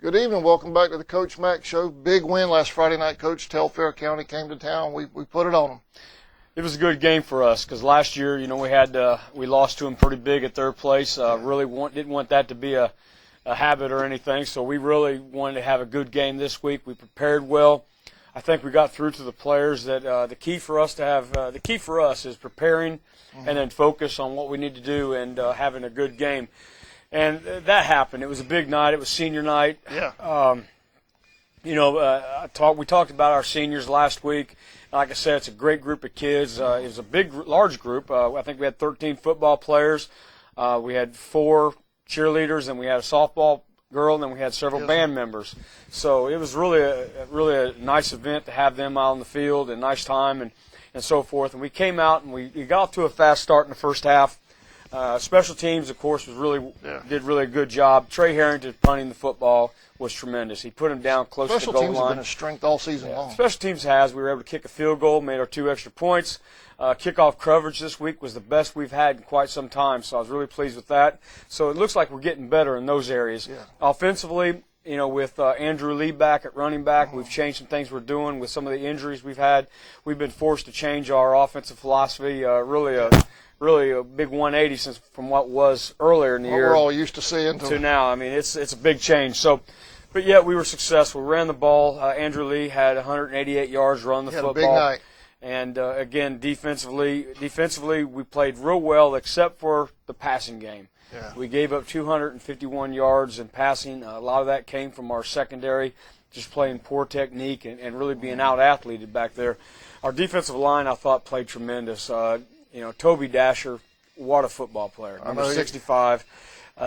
Good evening. Welcome back to the Coach Mack Show. Big win last Friday night, Coach. Telfair County came to town. We put it on them. It was a good game for us because last year, we lost to them pretty big at third place. Didn't want that to be a habit or anything, so we really wanted to have a good game this week. We prepared well. I think we got through to the players that the key for us is preparing and then focus on what we need to do and having a good game. And that happened. It was a big night. It was senior night. Yeah. We talked about our seniors last week. Like I said, it's a great group of kids. It was a large group. I think we had 13 football players. We had 4 cheerleaders, and we had a softball girl, and then we had several band members. So it was really a nice event to have them out on the field, and nice time and so forth. And we came out and we got off to a fast start in the first half. Special teams, of course, did really a good job. Trey Harrington punting the football was tremendous. He put him down close to the goal line. Special teams have been a strength all season long. Special teams has. We were able to kick a field goal, made our 2 extra points. Kickoff coverage this week was the best we've had in quite some time, so I was really pleased with that. So it looks like we're getting better in those areas. Yeah. Offensively, with Andrew Lee back at running back, we've changed some things we're doing with some of the injuries we've had. We've been forced to change our offensive philosophy, really a big 180 from what was earlier in the year. We're all used to seeing to now. I mean, it's a big change. So, but yet we were successful. We ran the ball. Andrew Lee had 188 yards running the football. Had a big night. And again, defensively we played real well except for the passing game. Yeah. We gave up 251 yards in passing. A lot of that came from our secondary, just playing poor technique and really being out-athleted back there. Our defensive line, I thought, played tremendous. Toby Dasher, what a football player. Number 65,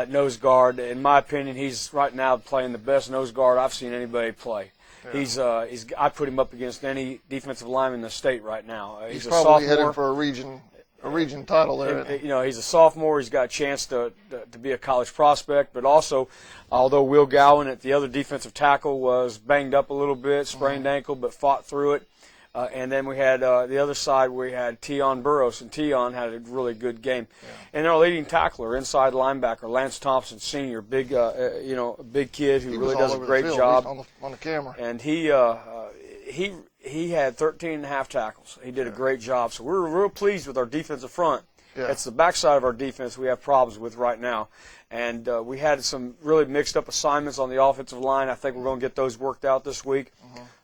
nose guard. In my opinion, he's right now playing the best nose guard I've seen anybody play. Yeah. I put him up against any defensive lineman in the state right now. He's a probably sophomore. Heading for a region title there. He's a sophomore. He's got a chance to be a college prospect, but also, although Will Gowan at the other defensive tackle was banged up a little bit, sprained ankle, but fought through it. And then we had the other side where we had Tion Burrows, and Tion had a really good game. Yeah. And our leading tackler, inside linebacker, Lance Thompson Sr., big kid who really does a great job on the camera. And he had 13 and a half tackles. He did a great job. So we're real pleased with our defensive front. Yeah. It's the backside of our defense we have problems with right now. And we had some really mixed up assignments on the offensive line. I think we're going to get those worked out this week.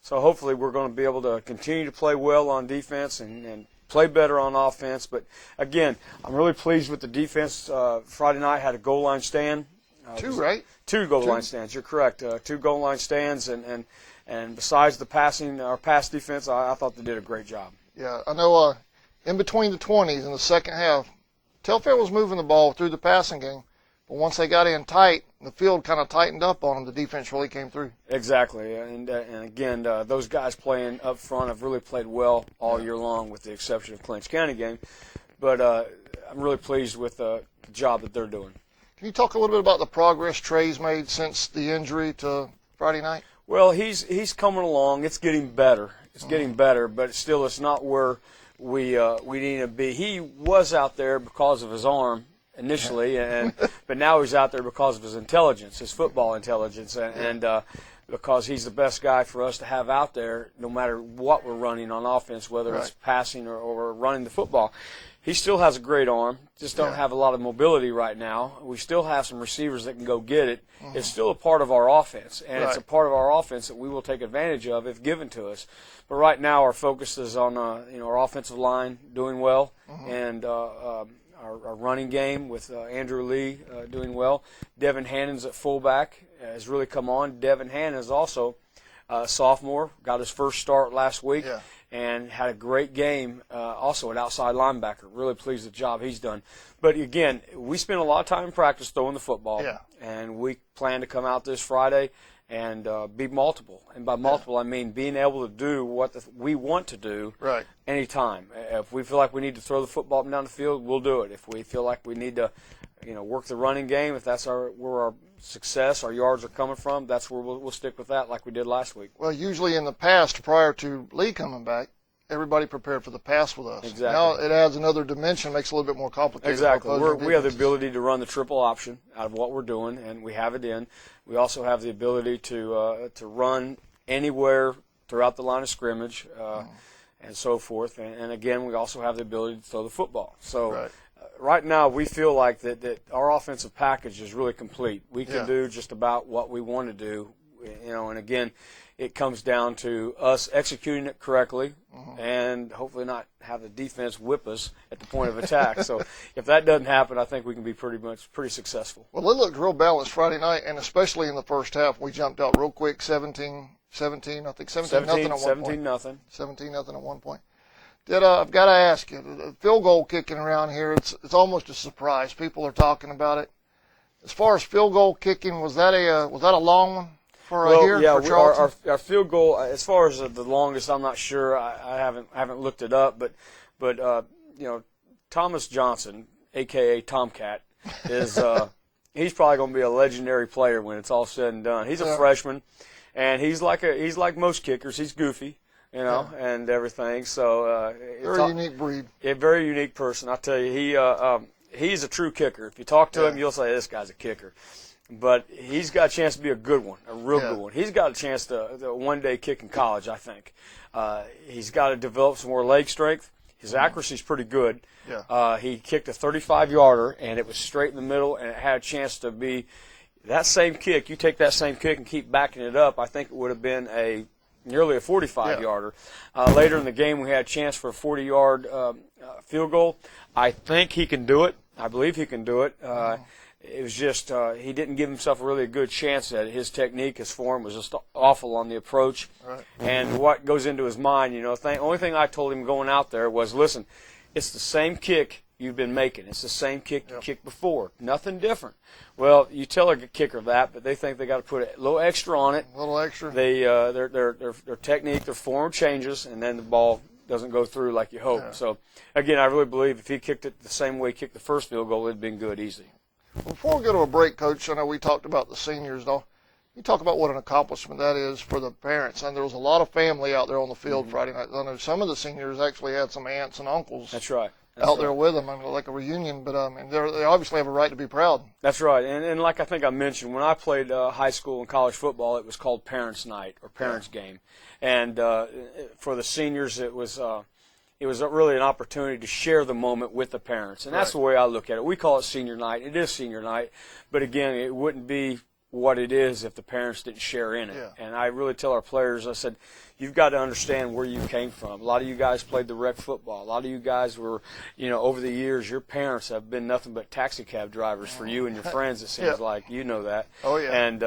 So hopefully we're going to be able to continue to play well on defense and play better on offense. But, again, I'm really pleased with the defense. Friday night had a goal line stand. 2, right? 2 goal line stands. You're correct. 2 goal line stands. And besides the our pass defense, I thought they did a great job. Yeah, I know in between the 20s in the second half, Telfair was moving the ball through the passing game. But once they got in tight, the field kind of tightened up on them. The defense really came through. Exactly. And again, those guys playing up front have really played well all year long with the exception of Clinch County game. But I'm really pleased with the job that they're doing. Can you talk a little bit about the progress Trey's made since the injury to Friday night? Well, he's coming along. It's getting better. It's getting better, but still it's not where we need to be. He was out there because of his arm initially, but now he's out there because of his intelligence, his football intelligence, and because he's the best guy for us to have out there no matter what we're running on offense, whether it's passing or running the football. He still has a great arm, just don't have a lot of mobility right now. We still have some receivers that can go get it. It's still a part of our offense, and it's a part of our offense that we will take advantage of if given to us. But right now our focus is on our offensive line doing well, and our running game with Andrew Lee doing well. Devin Hannon's at fullback has really come on. Devin Hannon is also a sophomore, got his first start last week, and had a great game also at outside linebacker. Really pleased with the job he's done. But, again, we spent a lot of time in practice throwing the football, and we plan to come out this Friday and be multiple. And by multiple, I mean being able to do what we want to do anytime. If we feel like we need to throw the football up and down the field, we'll do it. If we feel like we need to work the running game, if that's where our success, our yards are coming from, that's where we'll stick with that like we did last week. Well, usually in the past, prior to Lee coming back, everybody prepared for the pass with us. Exactly. Now it adds another dimension, makes it a little bit more complicated. Exactly. We have the ability to run the triple option out of what we're doing, and we have it in. We also have the ability to run anywhere throughout the line of scrimmage and so forth. And again, we also have the ability to throw the football. So right now we feel like that our offensive package is really complete. We can do just about what we want to do, and again, it comes down to us executing it correctly and hopefully not have the defense whip us at the point of attack. So if that doesn't happen, I think we can be pretty successful. Well, it looked real balanced Friday night, and especially in the first half. We jumped out real quick, 17, I think 17-0 at one point. 17-0. 17-0 at one point. I've got to ask you, the field goal kicking around here, it's almost a surprise. People are talking about it. As far as field goal kicking, was that a long one? For our field goal, as far as the longest, I'm not sure. I haven't looked it up, but Thomas Johnson, aka Tomcat, is he's probably going to be a legendary player when it's all said and done. He's a freshman, and he's like most kickers. He's goofy, and everything. So very unique breed. A very unique person. I tell you, he's a true kicker. If you talk to him, you'll say this guy's a kicker. But he's got a chance to be a good one, a real good one. He's got a chance to one day kick in college, I think. He's got to develop some more leg strength. His accuracy's pretty good. Yeah. He kicked a 35-yarder, and it was straight in the middle, and it had a chance to be that same kick. You take that same kick and keep backing it up, I think it would have been nearly a 45-yarder. Later in the game, we had a chance for a 40-yard field goal. I think he can do it. I believe he can do it. It was just he didn't give himself really a good chance at it. His technique, his form was just awful on the approach. Right. And what goes into his mind, the only thing I told him going out there was, listen, it's the same kick you've been making. It's the same kick you kicked before. Nothing different. Well, you tell a kicker that, but they think they got to put a little extra on it. A little extra. They their technique, their form changes, and then the ball doesn't go through like you hope. Yeah. So, again, I really believe if he kicked it the same way he kicked the first field goal, it'd been good, easy. Before we go to a break, Coach, I know we talked about the seniors, though. You talk about what an accomplishment that is for the parents. And there was a lot of family out there on the field Friday night. I know some of the seniors actually had some aunts and uncles. That's right. Out there with them, like a reunion. But they obviously have a right to be proud. That's right. And like I think I mentioned, when I played high school and college football, it was called Parents' Night or Parents' Game. And for the seniors, it was really an opportunity to share the moment with the parents. And that's the way I look at it. We call it senior night. It is senior night. But, again, it wouldn't be what it is if the parents didn't share in it. Yeah. And I really tell our players, I said, you've got to understand where you came from. A lot of you guys played the rec football. A lot of you guys were, over the years, your parents have been nothing but taxi cab drivers for you and your friends, it seems like. You know that. Oh, yeah. And,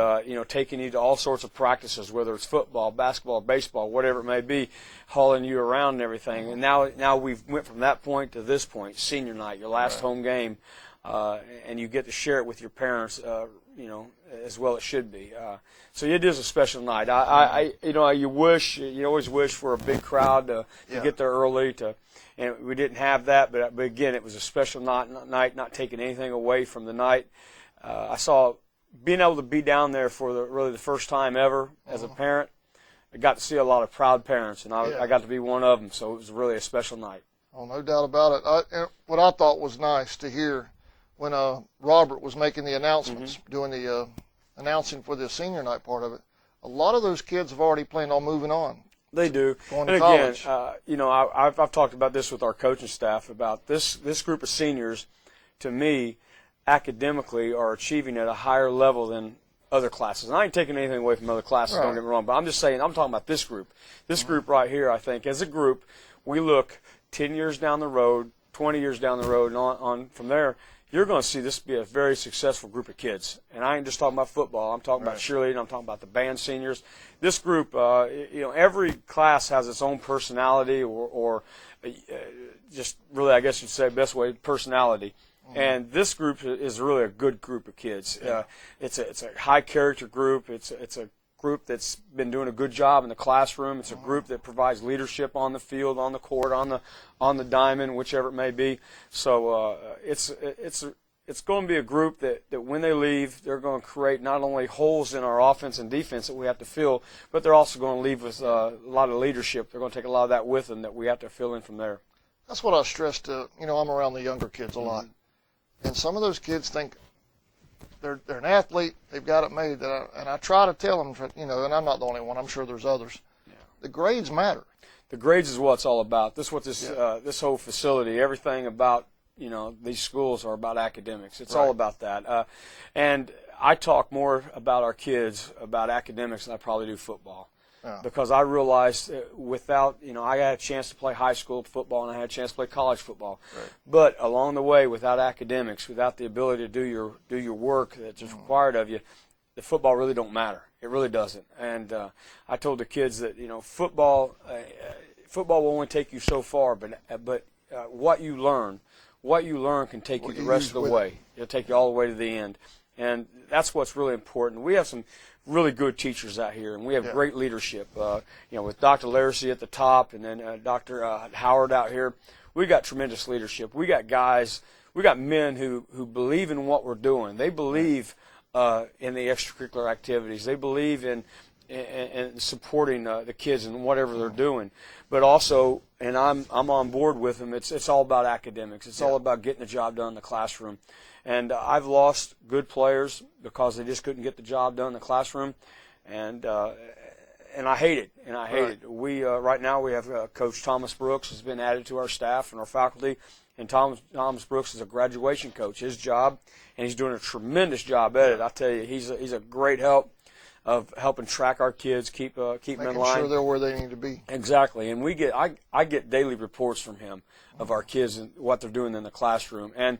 taking you to all sorts of practices, whether it's football, basketball, baseball, whatever it may be, hauling you around and everything. And now we've went from that point to this point, senior night, your last home game, and you get to share it with your parents, as well it should be. So it is a special night. You always wish for a big crowd to get there early and we didn't have that, but again, it was a special night, not taking anything away from the night. I saw being able to be down there for the first time ever as a parent. I got to see a lot of proud parents, and I got to be one of them, so it was really a special night. Oh, no doubt about it. What I thought was nice to hear when Robert was making the announcements, doing the announcing for the senior night part of it, a lot of those kids have already planned on moving on. They do. Going to college. Again, I've talked about this with our coaching staff about this group of seniors, to me, academically are achieving at a higher level than other classes. And I ain't taking anything away from other classes, don't get me wrong, but I'm just saying, I'm talking about this group. This group right here, I think, as a group, we look 10 years down the road, 20 years down the road, and on from there, you're going to see this be a very successful group of kids. And I ain't just talking about football. I'm talking about cheerleading. I'm talking about the band seniors. This group, every class has its own personality or just really, I guess you'd say, best way, personality. And this group is really a good group of kids. It's a high character group. It's a group that's been doing a good job in the classroom. It's a group that provides leadership on the field, on the court, on the diamond, whichever it may be. So it's it's going to be a group that when they leave, they're going to create not only holes in our offense and defense that we have to fill, but they're also going to leave with a lot of leadership. They're going to take a lot of that with them that we have to fill in from there. That's what I stress to, I'm around the younger kids a lot. And some of those kids think they're an athlete, they've got it made. And I try to tell them, and I'm not the only one, I'm sure there's others. Yeah. The grades matter. The grades is what it's all about. This is what this whole facility, everything about, these schools are about academics. It's all about that. And I talk more about our kids, about academics, than I probably do football. Yeah. Because I realized without, I had a chance to play high school football and I had a chance to play college football. Right. But along the way, without academics, without the ability to do your work that's required of you, the football really don't matter. It really doesn't. And I told the kids that, football will only take you so far, but what you learn can take you the rest of the way. It'll take you all the way to the end. And that's what's really important. We have some really good teachers out here, and we have great leadership. With Dr. Laracy at the top, and then Dr. Howard out here, we got tremendous leadership. We got guys, we got men who believe in what we're doing. They believe in the extracurricular activities. They believe in supporting the kids in whatever they're doing. But also, and I'm on board with them, it's all about academics. It's all about getting the job done in the classroom. And I've lost good players because they just couldn't get the job done in the classroom, and I hate it. And I hate it. We right now we have Coach Thomas Brooks has been added to our staff and our faculty, and Thomas Brooks is a graduation coach. His job, and he's doing a tremendous job at it. I tell you, he's a great help of helping track our kids, keep them in line. Making sure they're where they need to be. Exactly, and I get daily reports from him of our kids and what they're doing in the classroom, and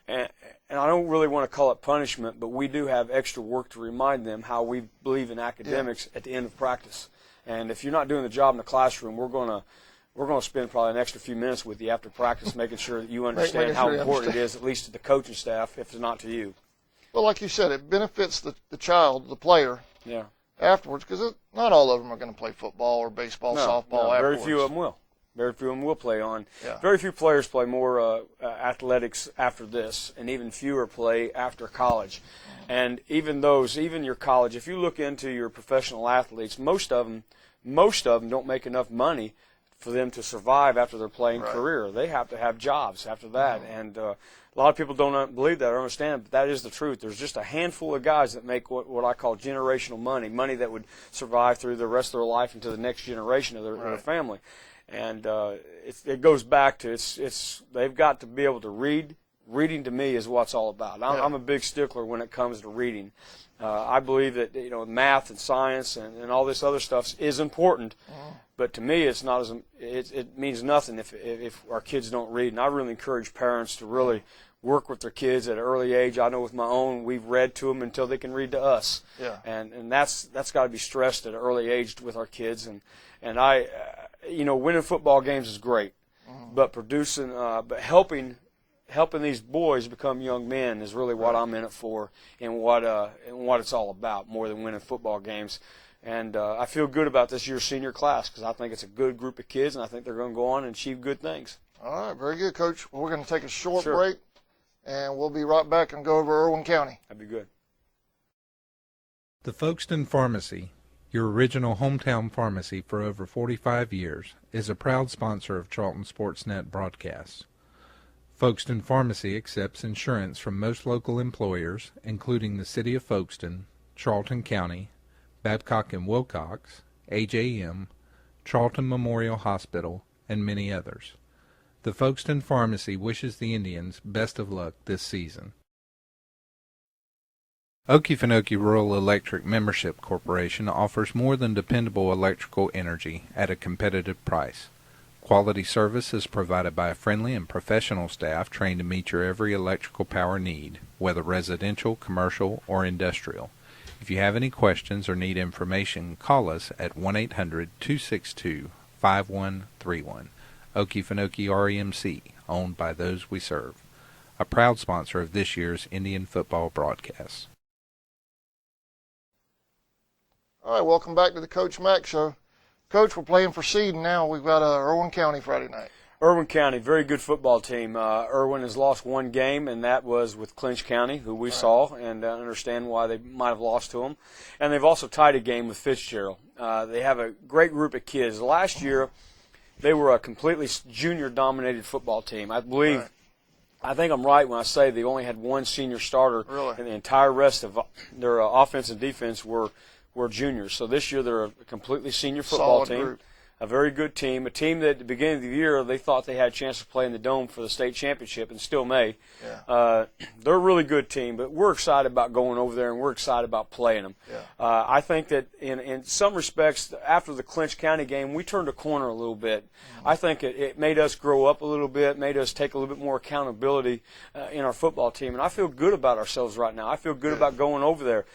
I don't really want to call it punishment, but we do have extra work to remind them how we believe in academics at the end of practice. And if you're not doing the job in the classroom, we're going to spend probably an extra few minutes with you after practice, making sure that you understand how important it is, at least to the coaching staff, if it's not to you. Well, like you said, it benefits the child, the player, afterwards, because not all of them are going to play football or baseball, softball afterwards. Very few of them will. Very few of them will play on. Yeah. Very few players play more athletics after this, and even fewer play after college. And even your college, if you look into your professional athletes, most of them don't make enough money for them to survive after their playing career. They have to have jobs after that. And a lot of people don't believe that or understand, but that is the truth. There's just a handful of guys that make what I call generational money that would survive through the rest of their life into the next generation of their family. And it goes back to they've got to be able to read. Reading to me is what's all about. I'm a big stickler when it comes to reading. I believe that math and science and all this other stuff is important, but to me it's not it means nothing if our kids don't read. And I really encourage parents to really work with their kids at an early age. I know with my own, we've read to them until they can read to us. Yeah. And that's got to be stressed at an early age with our kids. And I. Winning football games is great, but but helping these boys become young men is really what I'm in it for, and what it's all about, more than winning football games. And I feel good about this year's senior class because I think it's a good group of kids, and I think they're going to go on and achieve good things. All right, very good, Coach. Well, we're going to take a short break, and we'll be right back and go over Irwin County. That'd be good. The Folkston Pharmacy, your original hometown pharmacy for over 45 years, is a proud sponsor of Charlton Sportsnet broadcasts. Folkston Pharmacy accepts insurance from most local employers, including the City of Folkston, Charlton County, Babcock and Wilcox, AJM, Charlton Memorial Hospital, and many others. The Folkston Pharmacy wishes the Indians best of luck this season. Okefenokee Rural Electric Membership Corporation offers more than dependable electrical energy at a competitive price. Quality service is provided by a friendly and professional staff trained to meet your every electrical power need, whether residential, commercial, or industrial. If you have any questions or need information, call us at 1-800-262-5131. Okefenokee REMC, owned by those we serve. A proud sponsor of this year's Indian football broadcasts. All right, welcome back to the Coach Mack Show. Coach, we're playing for seed now. We've got Irwin County Friday night. Irwin County, very good football team. Irwin has lost one game, and that was with Clinch County, who we saw, and understand why they might have lost to them. And they've also tied a game with Fitzgerald. They have a great group of kids. Last year, they were a completely junior-dominated football team. I believe, I think I'm right when I say they only had one senior starter, and the entire rest of their offense and defense were juniors. So this year they're a completely senior football team. Group. A very good team, a team that at the beginning of the year they thought they had a chance to play in the Dome for the state championship and still may. Yeah. They're a really good team, but we're excited about going over there and we're excited about playing them. Yeah. I think that in some respects, after the Clinch County game, we turned a corner a little bit. Mm-hmm. I think it made us grow up a little bit, made us take a little bit more accountability in our football team, and I feel good about ourselves right now. I feel good about going over there.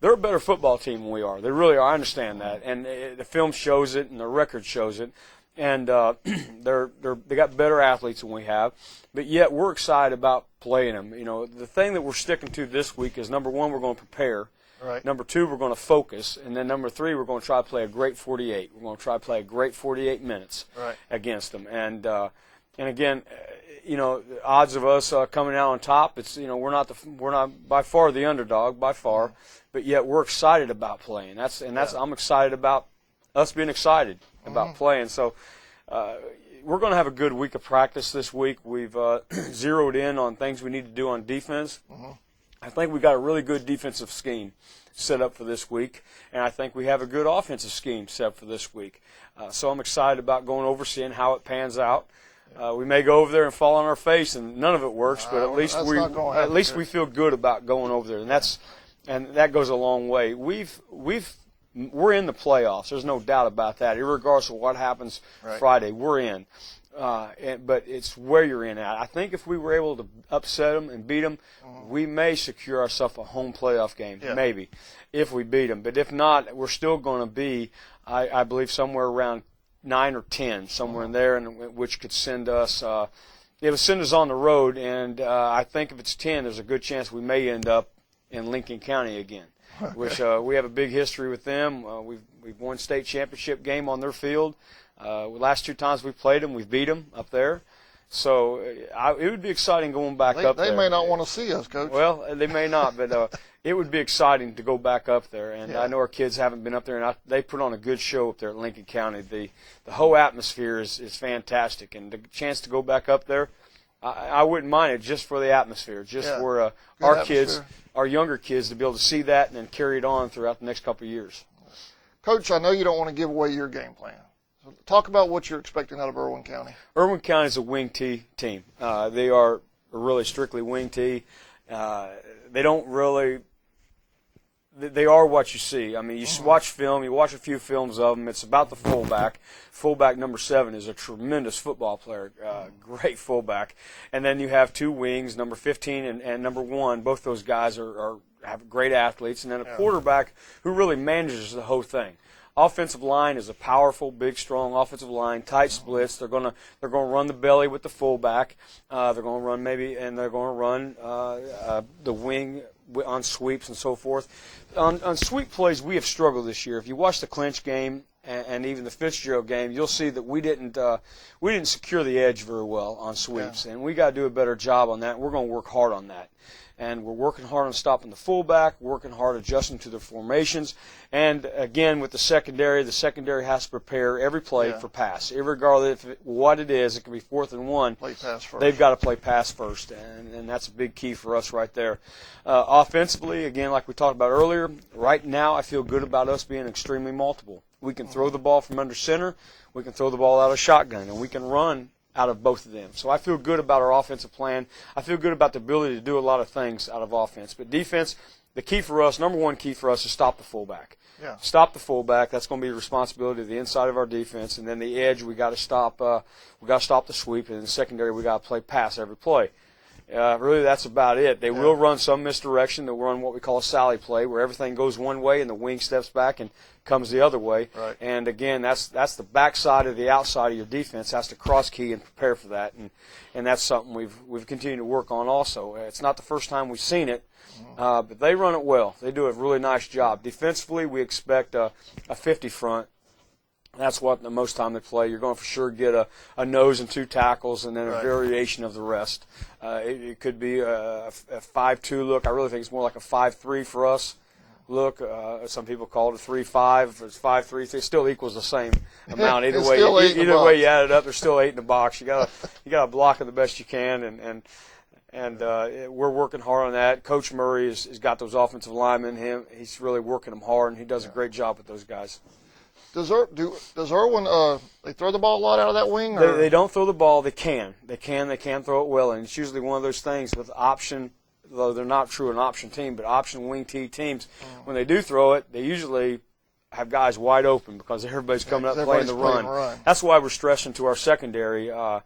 They're a better football team than we are. They really are. I understand that, and the film shows it, and the record shows it. And they got better athletes than we have, but yet we're excited about playing them. You know, the thing that we're sticking to this week is number one, we're going to prepare. Right. Number two, we're going to focus, and then number three, we're going to try to play a great 48. We're going to try to play a great 48 minutes against them. And again, you know, the odds of us coming out on top, it's, you know, we're not by far the underdog by far, but yet we're excited about playing. I'm excited about us being excited about playing. So we're going to have a good week of practice this week. We've zeroed in on things we need to do on defense. I think we got a really good defensive scheme set up for this week, and I think we have a good offensive scheme set up for this week. So I'm excited about going over, seeing how it pans out. We may go over there and fall on our face, and none of it works. But at least we feel good about going over there, and that goes a long way. We're in the playoffs. There's no doubt about that. Regardless of what happens Friday, we're in. But it's where you're in at. I think if we were able to upset them and beat them, we may secure ourselves a home playoff game. Yeah. Maybe, if we beat them. But if not, we're still going to be, I believe, somewhere around 9 or 10, somewhere in there, and which could send us. It would send us on the road, and I think if it's 10, there's a good chance we may end up in Lincoln County again, which we have a big history with them. We've won state championship game on their field. Last 2 times we played them, we've beat them up there. So it would be exciting going back up there. They may not want to see us, Coach. Well, they may not, but it would be exciting to go back up there. And I know our kids haven't been up there, and they put on a good show up there at Lincoln County. The whole atmosphere is fantastic, and the chance to go back up there, I wouldn't mind it just for the atmosphere, just for our kids, our younger kids, to be able to see that and then carry it on throughout the next couple of years. Coach, I know you don't want to give away your game plan. So talk about what you're expecting out of Irwin County. Irwin County is a wing T team. They are really strictly wing T. They don't really – they are what you see. I mean, you watch film, you watch a few films of them. It's about the fullback. Fullback number 7 is a tremendous football player, great fullback. And then you have 2 wings, number 15 and number 1. Both those guys have great athletes. And then a quarterback who really manages the whole thing. Offensive line is a powerful, big, strong offensive line. Tight splits. They're gonna run the belly with the fullback. They're gonna run the wing on sweeps and so forth. On sweep plays, we have struggled this year. If you watch the Clinch game and even the Fitzgerald game, you'll see that we didn't secure the edge very well on sweeps, and we got to do a better job on that. We're going to work hard on that. And we're working hard on stopping the fullback, working hard adjusting to the formations. And, again, with the secondary has to prepare every play for pass. Irregardless of what it is, it can be 4th and 1. Play pass first. They've got to play pass first, and that's a big key for us right there. Offensively, again, like we talked about earlier, right now I feel good about us being extremely multiple. We can throw the ball from under center. We can throw the ball out of shotgun, and we can run out of both of them. So I feel good about our offensive plan. I feel good about the ability to do a lot of things out of offense. But defense, the key for us, number one key for us, is stop the fullback. Yeah. Stop the fullback. That's going to be the responsibility of the inside of our defense. And then the edge, we got to stop. We got to stop the sweep. And in the secondary, we got to play pass every play. Really, that's about it. They will run some misdirection. They'll run what we call a Sally play, where everything goes one way and the wing steps back and comes the other way. Right. And again, that's the backside of the outside of your defense has to cross key and prepare for that. And that's something we've continued to work on also. It's not the first time we've seen it, but they run it well. They do a really nice job. Defensively, we expect a 50 front. That's what the most time they play. You're going to for sure get a nose and 2 tackles and then a variation of the rest. It could be a 5-2 look. I really think it's more like a 5-3 for us look. Some people call it a 3-5. It's 5-3. It still equals the same amount. Either way you add it up, there's still 8 in the box. You gotta block it the best you can, and we're working hard on that. Coach Murray has got those offensive linemen. He's really working them hard, and he does a great job with those guys. Does Irwin they throw the ball a lot out of that wing? Or? They don't throw the ball. They can throw it well, and it's usually one of those things with option. Though they're not true an option team, but option wing T teams, when they do throw it, they usually have guys wide open because everybody's coming up playing the run. That's why we're stressing to our secondary. Our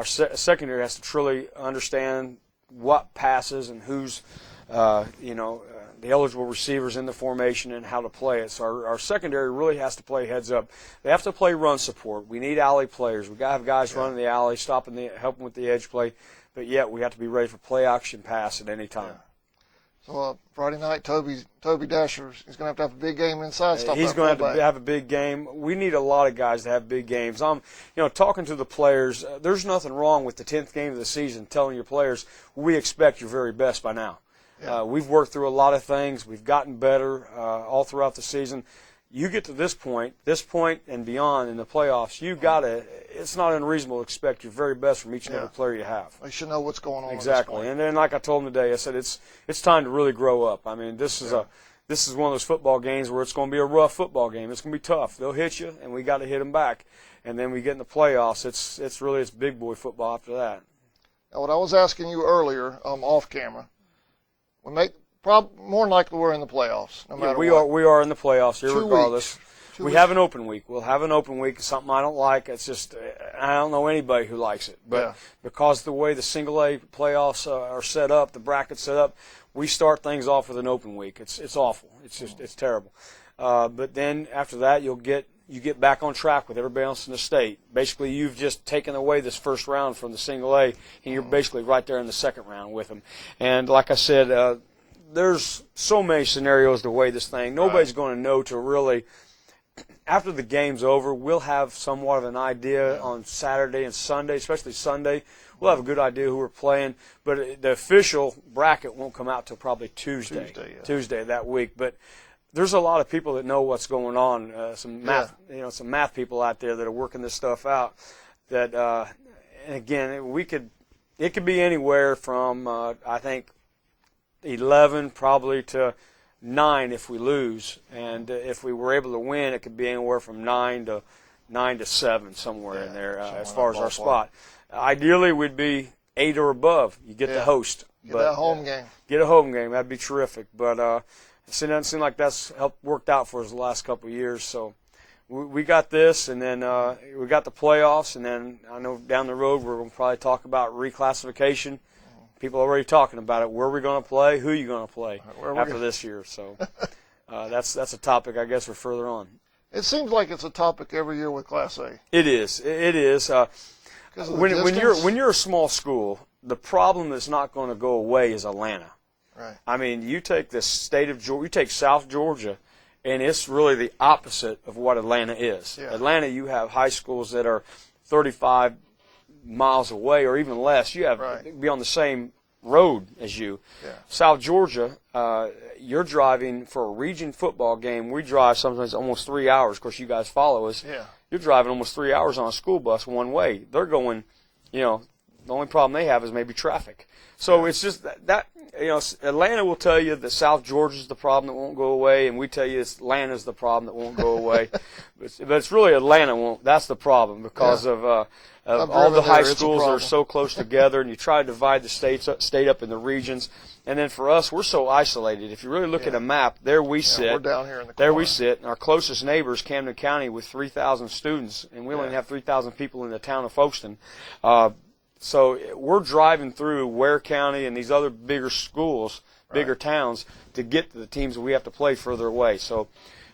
secondary has to truly understand what passes and who's, the eligible receivers in the formation and how to play it. So our secondary really has to play heads up. They have to play run support. We need alley players. We've got to have guys running the alley, helping with the edge play, but yet we have to be ready for play action pass at any time. Yeah. So Friday night, Toby Dasher is going to have a big game inside. He's going to have a big game. We need a lot of guys to have big games. Talking to the players, there's nothing wrong with the 10th game of the season telling your players, we expect your very best by now. Yeah. We've worked through a lot of things. We've gotten better all throughout the season. You get to this point and beyond in the playoffs, it's not unreasonable to expect your very best from each and every player you have. They should know what's going on. Exactly. And then, like I told them today, I said it's time to really grow up. I mean, this is one of those football games where it's going to be a rough football game. It's going to be tough. They'll hit you, and we got to hit them back. And then we get in the playoffs. It's big boy football after that. Now, what I was asking you earlier, off camera, more than likely we're in the playoffs, no matter what. We are in the playoffs here, regardless. We have an open week. We'll have an open week. It's something I don't like. It's just I don't know anybody who likes it. But because the way the single A playoffs are set up, the bracket's set up, we start things off with an open week. It's awful. It's terrible. But then after that, you get back on track with everybody else in the state. Basically, you've just taken away this first round from the single A, and you're basically right there in the second round with them. And like I said, there's so many scenarios to weigh this thing. Nobody's going to know to really. After the game's over, we'll have somewhat of an idea on Saturday and Sunday, especially Sunday. We'll have a good idea who we're playing, but the official bracket won't come out till probably Tuesday that week. But there's a lot of people that know what's going on. Some math people out there that are working this stuff out. That and again, it could be anywhere from I think 11 probably to 9 if we lose, and if we were able to win, it could be anywhere from 9 to 7 somewhere in there as far as our spot. Ideally, we'd be 8 or above. You get the host, get a home game. Get a home game. That'd be terrific. But it doesn't seem like that's worked out for us the last couple of years. So we got this, and then we got the playoffs, and then I know down the road we're going to probably talk about reclassification. People are already talking about it. Where are we going to play? Who are you going to play after this year? So that's a topic, I guess, for further on. It seems like it's a topic every year with Class A. It is. It is. When you're a small school, the problem that's not going to go away is Atlanta. Right. I mean, you take the state of Georgia, you take South Georgia, and it's really the opposite of what Atlanta is. Yeah. Atlanta, you have high schools that are 35 miles away or even less. You have be on the same road as you. Yeah. South Georgia, you're driving for a region football game. We drive sometimes almost 3 hours. Of course, you guys follow us. Yeah. You're driving almost 3 hours on a school bus one way. They're going, the only problem they have is maybe traffic. So it's just that Atlanta will tell you that South Georgia's the problem that won't go away, and we tell you Atlanta's the problem that won't go away. but it's really Atlanta that's the problem because of all the high schools are so close together, and you try to divide the state up in the regions. And then for us, we're so isolated. If you really look at a map, there we sit. We're down here in the corner. There we sit. And our closest neighbor is Camden County with 3,000 students, and we only have 3,000 people in the town of Folkston. So we're driving through Ware County and these other bigger schools, bigger towns, to get to the teams that we have to play further away. So,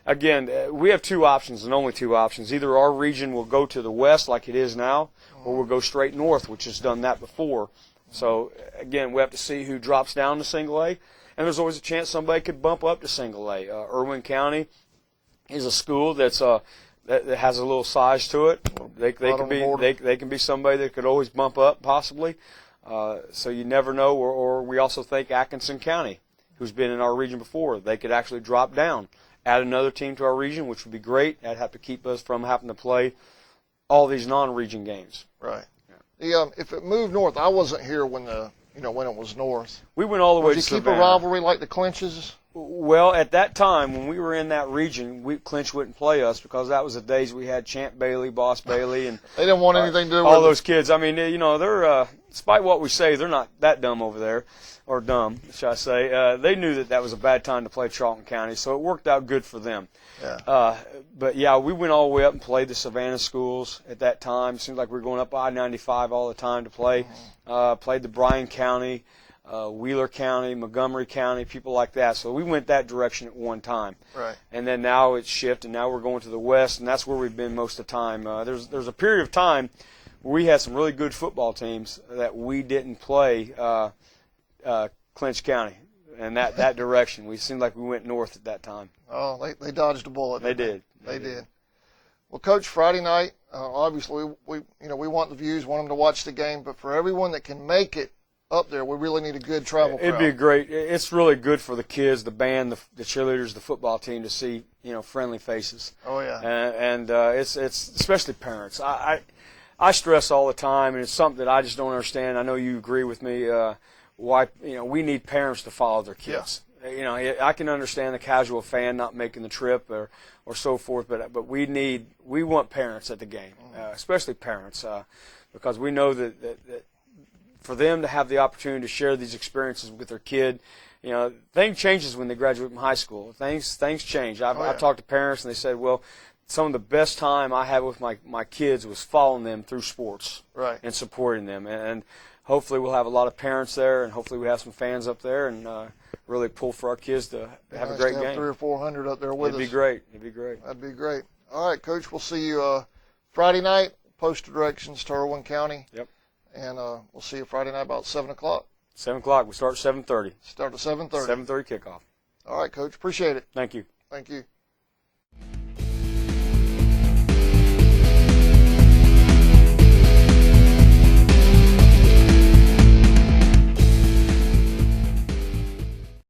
again, we have two options and only two options. Either our region will go to the west like it is now, or we'll go straight north, which has done that before. So, again, we have to see who drops down to single A, and there's always a chance somebody could bump up to single A. Irwin County is a school that's that has a little size to it. They can be somebody that could always bump up possibly. So you never know. Or we also think Atkinson County, who's been in our region before, they could actually drop down, add another team to our region, which would be great. That'd have to keep us from having to play all these non-region games. Right. Yeah. If it moved north, I wasn't here when when it was north. We went all the way to Did you keep Savannah. a rivalry like the Clinches? Well, at that time, when we were in that region, Clinch wouldn't play us because that was the days we had Champ Bailey, Boss Bailey, and they didn't want anything to do with all those kids. I mean, they're despite what we say, they're not that dumb over there, or dumb, should I say. They knew that was a bad time to play Charlton County, so it worked out good for them. Yeah. But yeah, we went all the way up and played the Savannah schools at that time. It seemed like we were going up I-95 all the time to play. Played the Bryan County, Wheeler County, Montgomery County, people like that. So we went that direction at one time. Right. And then now it's shifted, and now we're going to the west, and that's where we've been most of the time. There's a period of time where we had some really good football teams that we didn't play Clinch County and that direction. We seemed like we went north at that time. Oh, they dodged a bullet. They did. They did. Well, Coach, Friday night, obviously we want the views, want them to watch the game, but for everyone that can make it up there, we really need a good travel crowd. It'd be great. It's really good for the kids, the band, the cheerleaders, the football team to see friendly faces. Oh yeah. And it's especially parents. I stress all the time, and it's something that I just don't understand. I know you agree with me. Why we need parents to follow their kids. Yeah. I can understand the casual fan not making the trip or so forth, but we want parents at the game, especially parents, because we know that for them to have the opportunity to share these experiences with their kid, things changes when they graduate from high school. Things change. I've talked to parents, and they said, well, some of the best time I had with my kids was following them through sports, right, and supporting them. And hopefully we'll have a lot of parents there, and hopefully we have some fans up there, and really pull for our kids to have a great game. 300 or 400 up there with us. It'd be great. It'd be great. That'd be great. All right, Coach, we'll see you Friday night. Post directions to Irwin County. Yep. And we'll see you Friday night about 7 o'clock. 7 o'clock. We start at 7:30. Start at 7:30. 7:30 kickoff. All right, Coach. Appreciate it. Thank you. Thank you.